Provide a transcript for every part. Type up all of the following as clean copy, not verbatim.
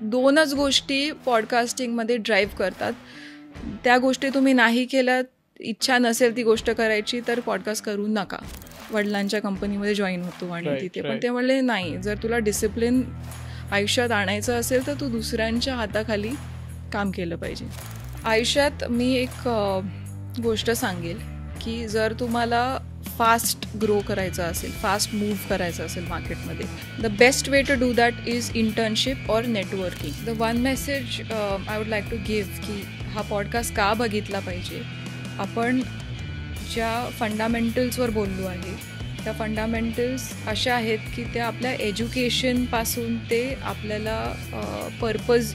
2च गोष्टी पॉडकास्टिंगमध्ये ड्राईव्ह करतात. त्या गोष्टी तुम्ही नाही केल्यात, इच्छा नसेल ती गोष्ट करायची, तर पॉडकास्ट करू नका. वडिलांच्या कंपनीमध्ये जॉईन होतो आणि तिथे पण ते म्हणले नाही, जर तुला डिसिप्लिन आयुष्यात आणायचं असेल तर तू दुसऱ्यांच्या हाताखाली काम केलं पाहिजे. आयुष्यात मी एक गोष्ट सांगेल की जर तुम्हाला फास्ट ग्रो करायचं असेल, फास्ट मूव्ह करायचं असेल मार्केटमध्ये, the best way to do that is internship or networking. The one message I would like to give की हा पॉडकास्ट का बघितला पाहिजे. आपण ज्या फंडामेंटल्सवर बोललो आहे त्या फंडामेंटल्स अशा आहेत की त्या आपल्या एज्युकेशनपासून ते आपल्याला पर्पज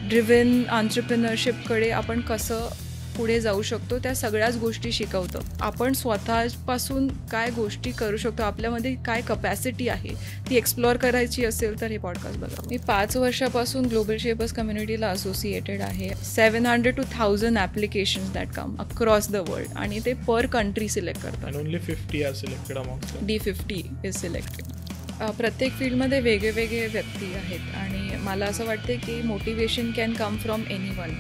ड्रिव्हन एंटरप्रेन्योरशिपकडे आपण कसं पुढे जाऊ शकतो त्या सगळ्याच गोष्टी शिकवतं. आपण स्वतःपासून काय गोष्टी करू शकतो, आपल्यामध्ये काय कपॅसिटी आहे ती एक्सप्लोअर करायची असेल तर हे पॉडकास्ट बघा. मी 5 वर्षापासून ग्लोबल शेपर्स कम्युनिटीला असोसिएटेड आहे. 700 to 1000 applications that come across the world आणि ते पर कंट्री सिलेक्ट करतात. Only 50 are selected amongst D50 is selected. प्रत्येक फील्डमध्ये वेगळे व्यक्ती आहेत आणि मला असं वाटते की motivation can come from anyone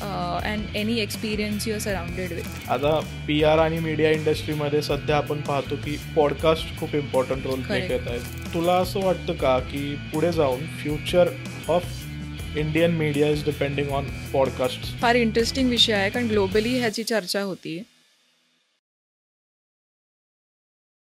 and any experience you are surrounded with. आता PR आणि मीडिया इंडस्ट्रीमध्ये सध्या आपण पाहतो की पॉडकास्ट खूप इम्पॉर्टंट रोल प्ले करत आहेत. तुला असं वाटतं का की पुढे जाऊन future of Indian media is depending on podcast? फार इंटरेस्टिंग विषय आहे कारण ग्लोबली ह्याची चर्चा होती.